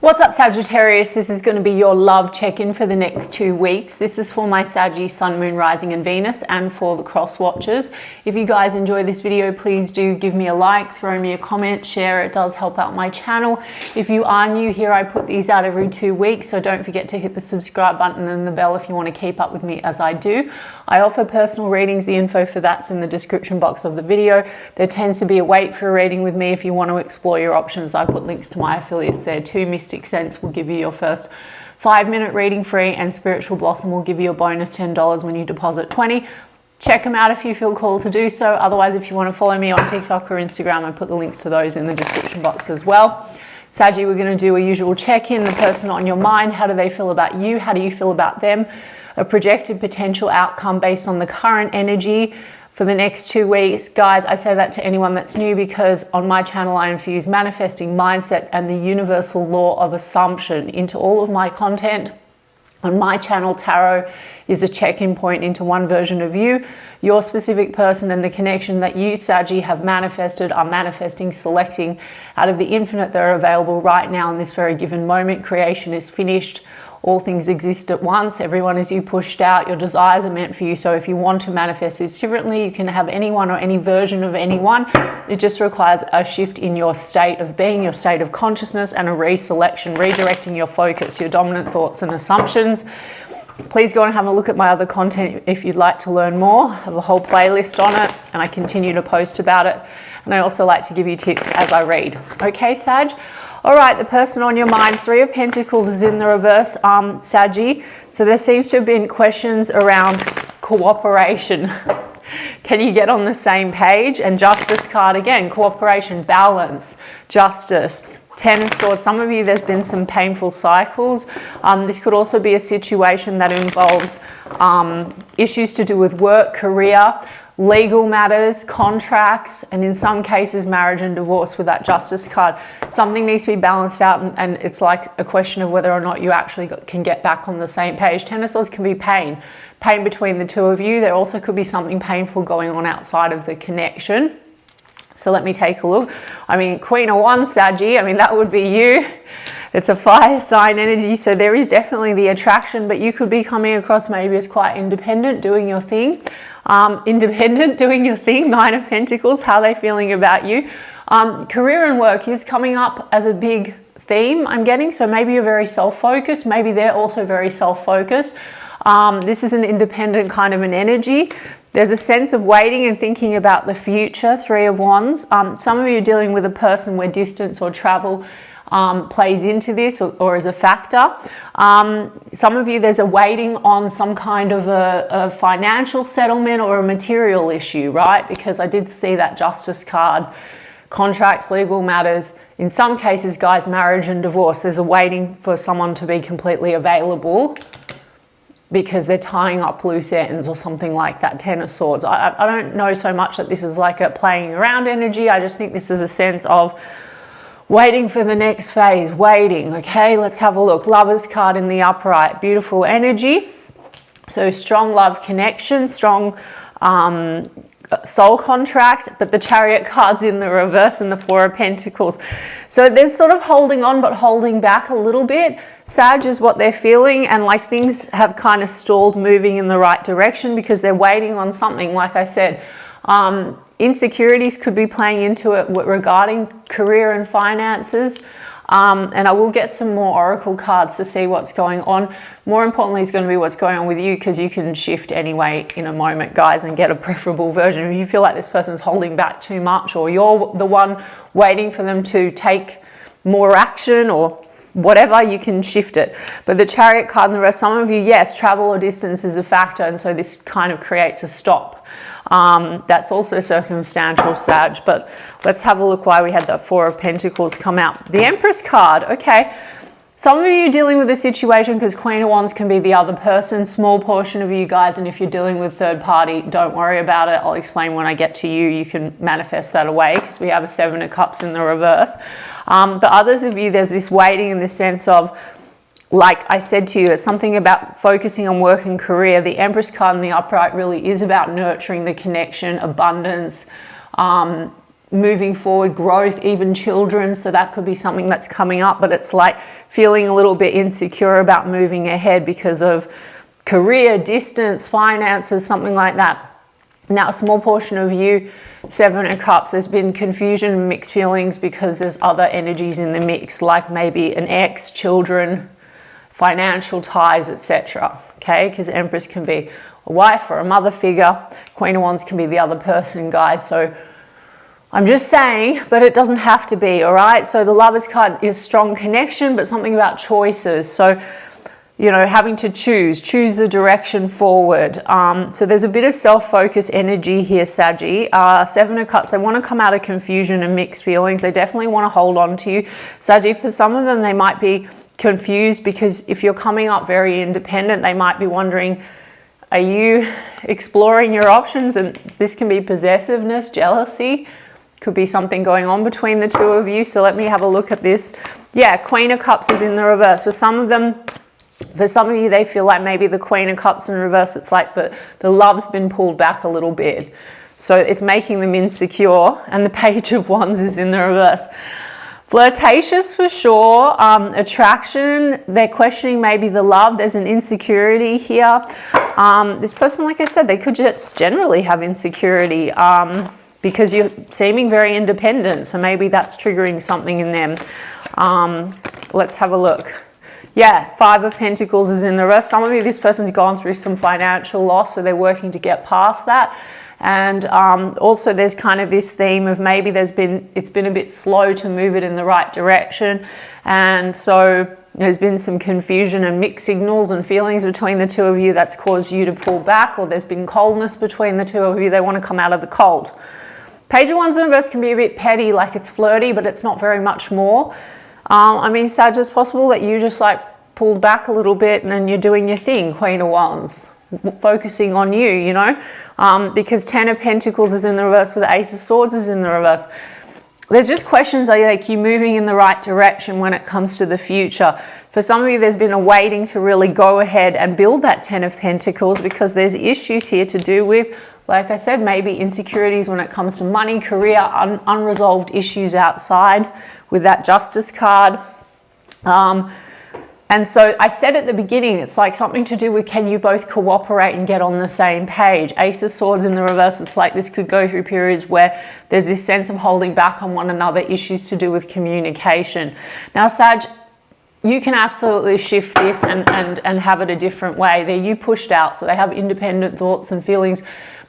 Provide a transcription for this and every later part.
What's up, Sagittarius? This is going to be your love check-in for the next 2 weeks. This is for my Saggy, Sun, Moon, Rising and Venus, and for the cross watchers. If you guys enjoy this video, please do give me a like, throw me a comment, share. It does help out my channel. If you are new here, I put these out every 2 weeks, so don't forget to hit the subscribe button and the bell if you want to keep up with me as I do. I offer personal readings. The info for that's in the description box of the video. There tends to be a wait for a reading with me if you want to explore your options. I put links to my affiliates there too. Mystic Sense will give you your first 5-minute reading free, and Spiritual Blossom will give you a bonus $10 when you deposit $20. Check them out if you feel called to do so. Otherwise, if you want to follow me on TikTok or Instagram, I put the links to those in the description box as well. Saggy, we're going to do a usual check-in. The person on your mind, how do they feel about you? How do you feel about them? A projected potential outcome based on the current energy for the next 2 weeks. Guys, I say that to anyone that's new because on my channel I infuse manifesting, mindset and the universal law of assumption into all of my content. On my channel, tarot is a check-in point into one version of you, your specific person, and the connection that you, Saggy, have manifested, are manifesting, selecting out of the infinite that are available right now in this very given moment. Creation is finished. All things exist at once. Everyone is you pushed out. Your desires are meant for you. So if you want to manifest this differently, you can have anyone or any version of anyone. It just requires a shift in your state of being, your state of consciousness, and a reselection, redirecting your focus, your dominant thoughts and assumptions. Please go and have a look at my other content if you'd like to learn more. I have a whole playlist on it and I continue to post about it. And I also like to give you tips as I read. Okay, Sag? All right, the person on your mind, 3 of Pentacles is in the reverse, Saggy. So there seems to have been questions around cooperation. Can you get on the same page? And Justice card again, cooperation, balance, justice. 10 of Swords. Some of you, there's been some painful cycles. This could also be a situation that involves issues to do with work, career, legal matters, contracts, and in some cases marriage and divorce with that Justice card. Something needs to be balanced out, and it's like a question of whether or not you actually can get back on the same page. 10 of Swords can be pain between the two of you. There also could be something painful going on outside of the connection. So let me take a look. I mean, Queen of Wands, Saggy, I mean, that would be you. It's a fire sign energy, so there is definitely the attraction, but you could be coming across maybe as quite independent, doing your thing. Doing your thing, 9 of Pentacles, how are they feeling about you? Career and work is coming up as a big theme, I'm getting, so maybe you're very self-focused, maybe they're also very self-focused. This is an independent kind of an energy. There's a sense of waiting and thinking about the future, 3 of Wands. Some of you are dealing with a person where distance or travel plays into this or is a factor. Some of you, there's a waiting on some kind of a financial settlement or a material issue, right? Because I did see that Justice card, contracts, legal matters. In some cases, guys, marriage and divorce, there's a waiting for someone to be completely available because they're tying up loose ends or something like that. 10 of Swords. I don't know so much that this is like a playing around energy. I just think this is a sense of waiting for the next phase, waiting. Okay, let's have a look. Lovers card in the upright, beautiful energy. So strong love connection, strong soul contract, but the Chariot card's in the reverse and the 4 of Pentacles. So there's sort of holding on but holding back a little bit. Sag is what they're feeling, and like things have kind of stalled moving in the right direction because they're waiting on something. Like I said, insecurities could be playing into it regarding career and finances. And I will get some more oracle cards to see what's going on. More importantly is going to be what's going on with you, because you can shift anyway in a moment, guys, and get a preferable version. If you feel like this person's holding back too much, or you're the one waiting for them to take more action or whatever, you can shift it. But the Chariot card and the rest, some of you, yes, travel or distance is a factor, and so this kind of creates a stop. That's also circumstantial, Sag, but let's have a look why we had that 4 of Pentacles come out. The Empress card, okay. Some of you are dealing with a situation because Queen of Wands can be the other person, small portion of you guys, and if you're dealing with third party, don't worry about it. I'll explain when I get to you. You can manifest that away because we have a 7 of Cups in the reverse. The others of you, there's this waiting in the sense of, like I said to you, it's something about focusing on work and career. The Empress card in the upright really is about nurturing the connection, abundance, moving forward, growth, even children. So that could be something that's coming up, but it's like feeling a little bit insecure about moving ahead because of career, distance, finances, something like that. Now, a small portion of you, Seven of Cups, there's been confusion and mixed feelings because there's other energies in the mix, like maybe an ex, children, financial ties, etc. Okay, because Empress can be a wife or a mother figure. Queen of Wands can be the other person, guys. So I'm just saying, but it doesn't have to be, all right? So the Lovers card is strong connection, but something about choices. So, you know, having to choose the direction forward. So there's a bit of self-focus energy here, Saggy. Seven of Cups, they want to come out of confusion and mixed feelings. They definitely want to hold on to you. Saggy, for some of them, they might be confused because if you're coming up very independent, they might be wondering, are you exploring your options? And this can be possessiveness, jealousy. Could be something going on between the two of you. So let me have a look at this. Yeah, Queen of Cups is in the reverse. For some of you, they feel like maybe the Queen of Cups in reverse, it's like the love's been pulled back a little bit. So it's making them insecure. And the Page of Wands is in the reverse. Flirtatious for sure. Attraction, they're questioning maybe the love. There's an insecurity here. This person, like I said, they could just generally have insecurity. Because you're seeming very independent. So maybe that's triggering something in them. Let's have a look. Yeah, Five of Pentacles is in the reverse. Some of you, this person's gone through some financial loss, so they're working to get past that. And also there's kind of this theme of maybe it's been a bit slow to move it in the right direction. And so there's been some confusion and mixed signals and feelings between the two of you that's caused you to pull back, or there's been coldness between the two of you. They want to come out of the cold. Page of Wands in reverse can be a bit petty, like it's flirty, but it's not very much more. I mean, Sag, it's possible that you just like pulled back a little bit and then you're doing your thing, Queen of Wands, focusing on you, you know, because Ten of Pentacles is in the reverse with Ace of Swords is in the reverse. There's just questions like you moving in the right direction when it comes to the future. For some of you, there's been a waiting to really go ahead and build that Ten of Pentacles because there's issues here to do with, like I said, maybe insecurities when it comes to money, career, unresolved issues outside with that Justice card. And so I said at the beginning, it's like something to do with, can you both cooperate and get on the same page? Ace of Swords in the reverse, it's like this could go through periods where there's this sense of holding back on one another, issues to do with communication. Now, Sag, you can absolutely shift this and have it a different way. They're you pushed out, so they have independent thoughts and feelings,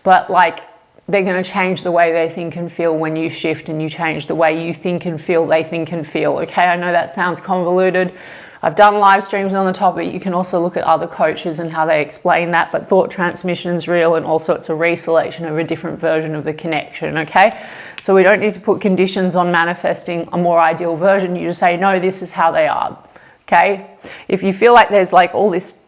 but like they're going to change the way they think and feel when you shift and you change the way you think and feel they think and feel. Okay, I know that sounds convoluted. I've done live streams on the topic. You can also look at other coaches and how they explain that, but thought transmission is real, and also it's a reselection of a different version of the connection, okay? So we don't need to put conditions on manifesting a more ideal version. You just say, no, this is how they are, okay? If you feel like there's like all this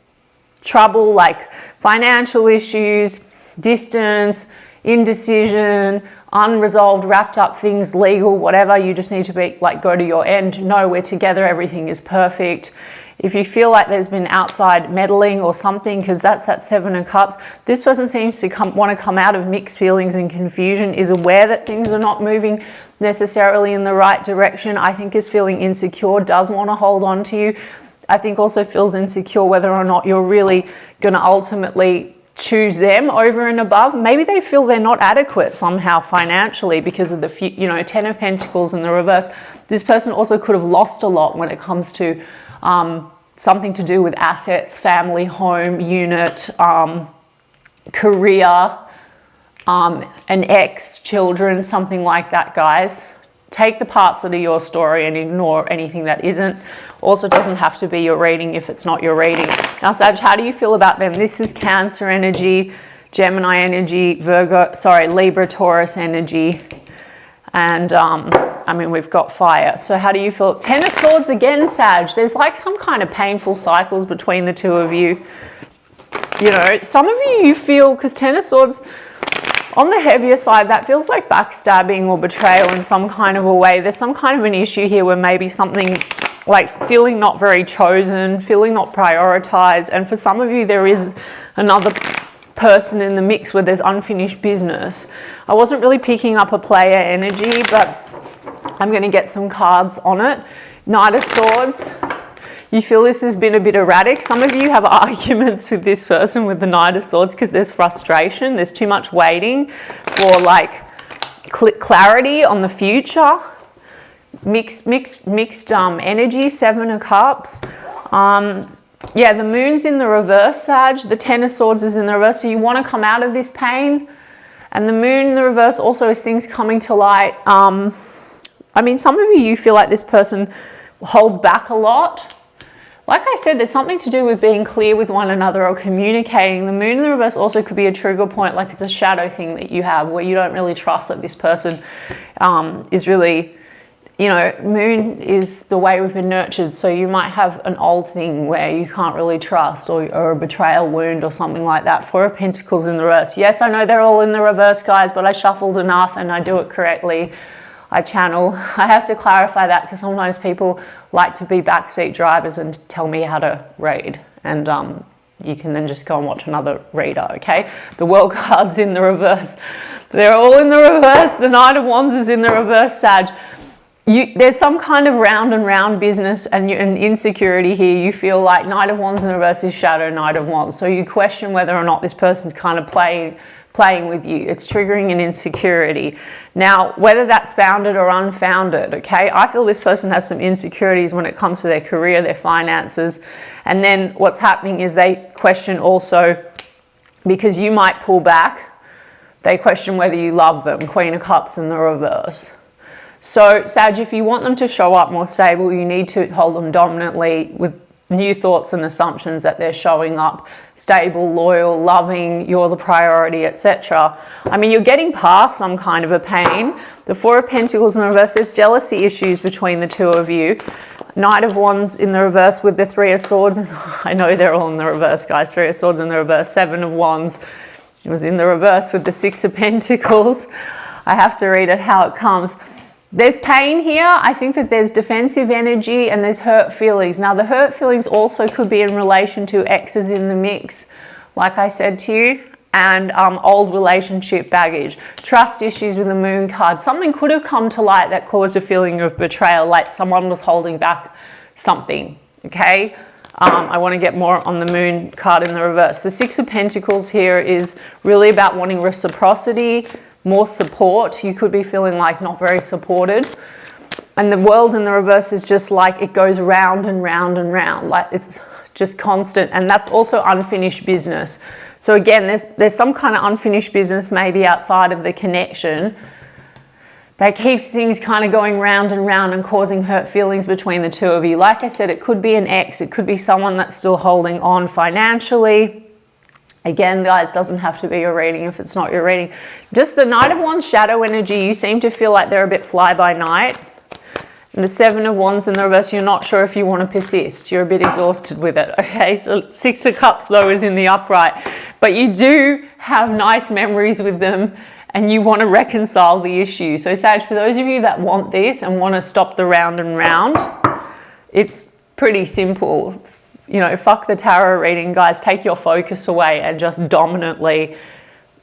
trouble, like financial issues, distance, indecision, unresolved, wrapped up things, legal, whatever, you just need to be like, go to your end. No, we're together, everything is perfect. If you feel like there's been outside meddling or something, because that's that Seven of Cups, this person seems to want to come out of mixed feelings and confusion, is aware that things are not moving necessarily in the right direction. I think is feeling insecure, does want to hold on to you. I think also feels insecure whether or not you're really going to ultimately choose them over and above. Maybe they feel they're not adequate somehow financially because of the, you know, Ten of Pentacles in the reverse. This person also could have lost a lot when it comes to something to do with assets, family, home, unit, career, an ex, children, something like that, guys. Take the parts that are your story and ignore anything that isn't. Also doesn't have to be your reading if it's not your reading. Now, Sag, how do you feel about them? This is Cancer energy, Gemini energy, Libra, Taurus energy. And I mean, we've got fire. So how do you feel? Ten of Swords again, Sag. There's like some kind of painful cycles between the two of you. You know, some of you feel, because Ten of Swords, on the heavier side, that feels like backstabbing or betrayal in some kind of a way. There's some kind of an issue here where maybe something like feeling not very chosen, feeling not prioritized. And for some of you, there is another person in the mix where there's unfinished business. I wasn't really picking up a player energy, but I'm going to get some cards on it. Knight of Swords. You feel this has been a bit erratic. Some of you have arguments with this person with the Knight of Swords because there's frustration. There's too much waiting for like clarity on the future. Mixed energy. 7 of Cups. Yeah, the Moon's in the reverse, Sag. The 10 of Swords is in the reverse. So you want to come out of this pain. And the Moon in the reverse also is things coming to light. I mean, some of you feel like this person holds back a lot. Like I said, there's something to do with being clear with one another or communicating. The Moon in the reverse also could be a trigger point, like it's a shadow thing that you have where you don't really trust that this person is really, you know, Moon is the way we've been nurtured. So you might have an old thing where you can't really trust, or a betrayal wound or something like that. 4 of Pentacles in the reverse. Yes, I know they're all in the reverse, guys, but I shuffled enough and I do it correctly. I channel. I have to clarify that because sometimes people like to be backseat drivers and tell me how to read. And you can then just go and watch another reader, okay? The World card's in the reverse. They're all in the reverse. The Knight of Wands is in the reverse, Sag. There's some kind of round and round business and an insecurity here. You feel like Knight of Wands in the reverse is shadow Knight of Wands. So you question whether or not this person's kind of playing with you. It's triggering an insecurity. Now, whether that's founded or unfounded, okay? I feel this person has some insecurities when it comes to their career, their finances. And then what's happening is they question also, because you might pull back, they question whether you love them. Queen of Cups in the reverse. So, Sag, if you want them to show up more stable, you need to hold them dominantly with new thoughts and assumptions that they're showing up stable, loyal, loving, you're the priority, etc. I mean, you're getting past some kind of a pain. The 4 of Pentacles in the reverse, there's jealousy issues between the two of you. Knight of Wands in the reverse with the 3 of Swords. I know they're all in the reverse, guys. 3 of Swords in the reverse. 7 of Wands. It was in the reverse with the 6 of Pentacles. I have to read it how it comes. There's pain here. I think that there's defensive energy and there's hurt feelings. Now, the hurt feelings also could be in relation to exes in the mix, like I said to you, and old relationship baggage. Trust issues with the Moon card. Something could have come to light that caused a feeling of betrayal, like someone was holding back something, okay? I want to get more on the Moon card in the reverse. The 6 of Pentacles here is really about wanting reciprocity, more support. You could be feeling like not very supported. And the World in the reverse is just like it goes round and round and round. Like it's just constant. And that's also unfinished business. So again, there's some kind of unfinished business maybe outside of the connection that keeps things kind of going round and round and causing hurt feelings between the two of you. Like I said, it could be an ex. It could be someone that's still holding on financially. Again, guys, doesn't have to be your reading if it's not your reading. Just the Knight of Wands shadow energy, you seem to feel like they're a bit fly by night. And the 7 of Wands in the reverse, you're not sure if you want to persist. You're a bit exhausted with it, okay? So 6 of Cups, though, is in the upright. But you do have nice memories with them and you want to reconcile the issue. So, Sag, for those of you that want this and want to stop the round and round, it's pretty simple. You know, fuck the tarot reading, guys. Take your focus away and just dominantly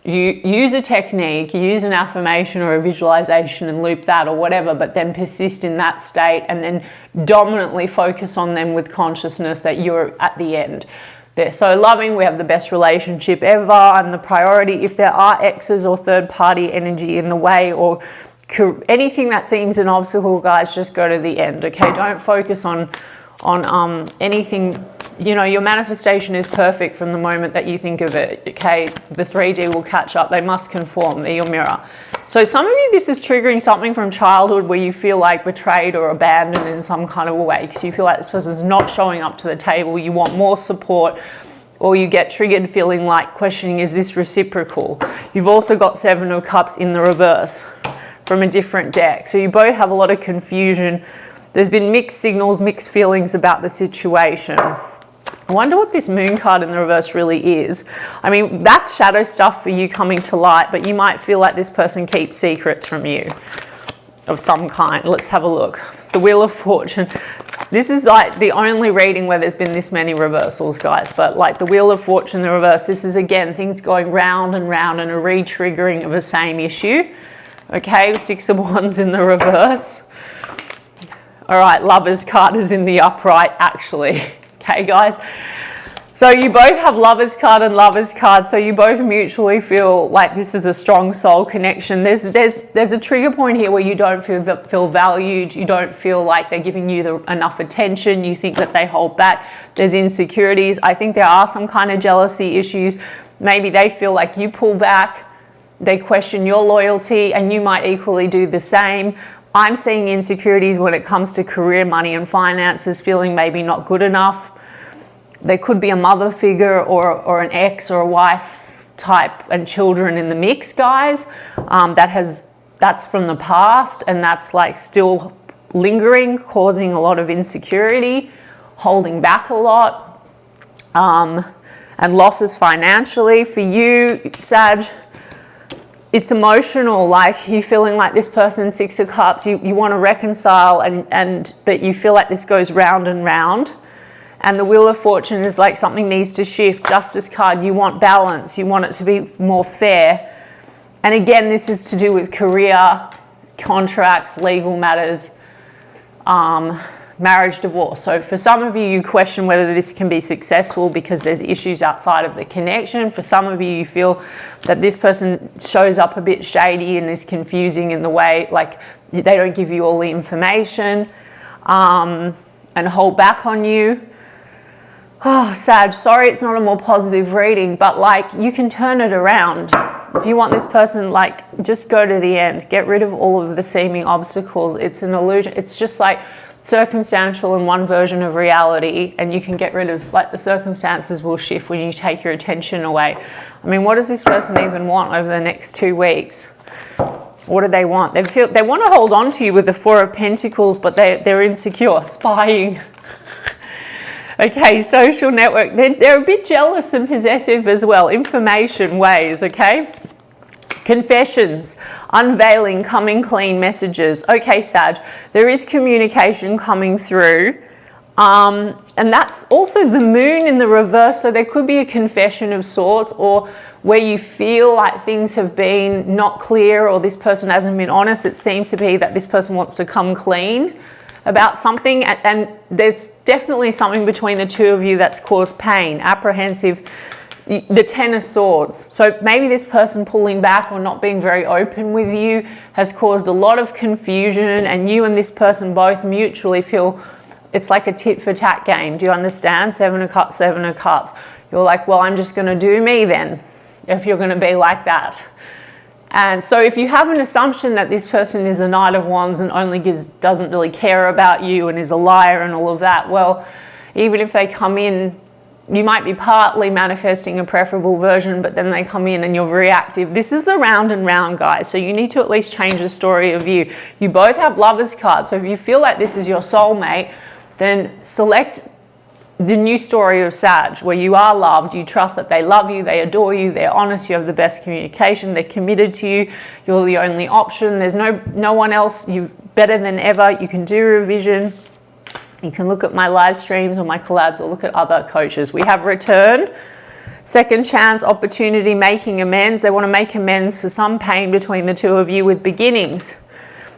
use a technique, use an affirmation or a visualization and loop that or whatever, but then persist in that state and then dominantly focus on them with consciousness that you're at the end. They're so loving. We have the best relationship ever. I'm the priority. If there are exes or third-party energy in the way or anything that seems an obstacle, guys, just go to the end, okay? Don't focus on anything. You know, your manifestation is perfect from the moment that you think of it, okay? The 3D will catch up. They must conform. They're your mirror. So some of you, this is triggering something from childhood where you feel like betrayed or abandoned in some kind of a way because you feel like this person's not showing up to the table. You want more support, or you get triggered feeling like questioning, is this reciprocal? You've also got 7 of Cups in the reverse from a different deck. So you both have a lot of confusion. There's been mixed signals, mixed feelings about the situation. I wonder what this Moon card in the reverse really is. I mean, that's shadow stuff for you coming to light, but you might feel like this person keeps secrets from you of some kind. Let's have a look. The Wheel of Fortune. This is like the only reading where there's been this many reversals, guys. But like the Wheel of Fortune, the reverse, this is again things going round and round and a re-triggering of the same issue. Okay, 6 of Wands in the reverse. All right, Lovers card is in the upright, actually. Okay, guys. So you both have Lovers card and Lovers card, so you both mutually feel like this is a strong soul connection. There's a trigger point here where you don't feel valued, you don't feel like they're giving you enough attention, you think that they hold back, there's insecurities. I think there are some kind of jealousy issues. Maybe they feel like you pull back, they question your loyalty, and you might equally do the same. I'm seeing insecurities when it comes to career, money, and finances, feeling maybe not good enough. There could be a mother figure or an ex or a wife type and children in the mix, guys. That's from the past, and that's like still lingering, causing a lot of insecurity, holding back a lot, and losses financially. For you, Sag, it's emotional, like you feeling like this person, 6 of Cups, you want to reconcile, but you feel like this goes round and round. And the Wheel of Fortune is like something needs to shift. Justice card, you want balance. You want it to be more fair. And again, this is to do with career, contracts, legal matters, marriage, divorce. So for some of you, you question whether this can be successful because there's issues outside of the connection. For some of you, you feel that this person shows up a bit shady and is confusing in the way, like they don't give you all the information and hold back on you. Oh, Sag, sorry it's not a more positive reading, but like you can turn it around. If you want this person, like just go to the end. Get rid of all of the seeming obstacles. It's an illusion. It's just like circumstantial in one version of reality, and you can get rid of, like, the circumstances will shift when you take your attention away. I mean, what does this person even want over the next 2 weeks? What do they want? They want to hold on to you with the 4 of Pentacles, but they're insecure, spying. Okay, social network. They're a bit jealous and possessive as well. Information ways, okay? Confessions, unveiling, coming clean messages. Okay, Sag, there is communication coming through. And that's also the moon in the reverse. So there could be a confession of sorts, or where you feel like things have been not clear or this person hasn't been honest. It seems to be that this person wants to come clean about something, and there's definitely something between the two of you that's caused pain, apprehensive, the 10 of Swords. So maybe this person pulling back or not being very open with you has caused a lot of confusion, and you and this person both mutually feel it's like a tit for tat game. Do you understand? 7 of Cups, 7 of Cups. You're like, well, I'm just going to do me then, if you're going to be like that. And so if you have an assumption that this person is a Knight of Wands and only doesn't really care about you and is a liar and all of that, well, even if they come in, you might be partly manifesting a preferable version, but then they come in and you're reactive. This is the round and round, guys. So you need to at least change the story of you. You both have Lovers cards. So if you feel like this is your soulmate, then select the new story of Sag, where you are loved, you trust that they love you, they adore you, they're honest, you have the best communication, they're committed to you, you're the only option, there's no one else, you're better than ever. You can do revision, you can look at my live streams or my collabs, or look at other coaches. We have return, second chance, opportunity, making amends. They want to make amends for some pain between the two of you with beginnings.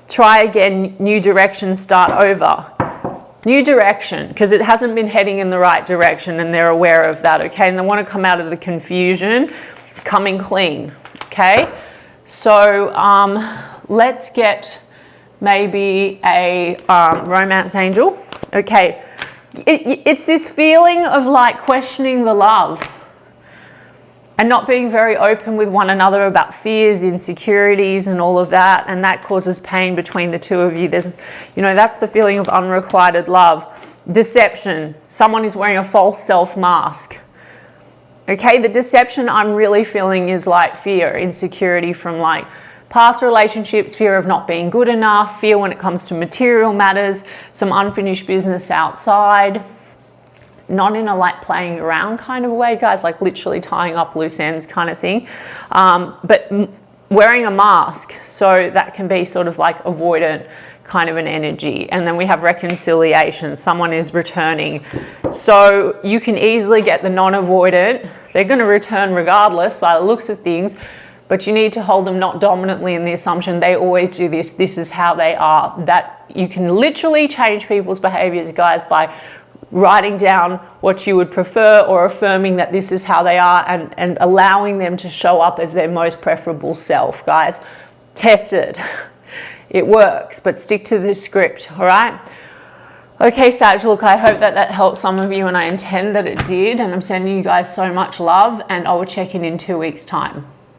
Try again, new direction, start over. New direction, because it hasn't been heading in the right direction, and they're aware of that, okay? And they want to come out of the confusion, coming clean, okay? So let's get maybe a romance angel. Okay, it's this feeling of like questioning the love and not being very open with one another about fears, insecurities, and all of that, and that causes pain between the two of you. There's, that's the feeling of unrequited love. Deception. Someone is wearing a false self mask. Okay, the deception I'm really feeling is like fear, insecurity from like past relationships, fear of not being good enough, fear when it comes to material matters, some unfinished business outside. Not in a like playing around kind of way, guys, like literally tying up loose ends kind of thing, but wearing a mask. So that can be sort of like avoidant, kind of an energy. And then we have reconciliation. Someone is returning. So you can easily get the non-avoidant. They're going to return regardless by the looks of things, but you need to hold them not dominantly in the assumption they always do this. This is how they are. That you can literally change people's behaviors, guys, by writing down what you would prefer or affirming that this is how they are, and allowing them to show up as their most preferable self, guys. Test it. It works, but stick to the script, all right? Okay, Sag, look, I hope that helped some of you, and I intend that it did, and I'm sending you guys so much love, and I will check in 2 weeks' time.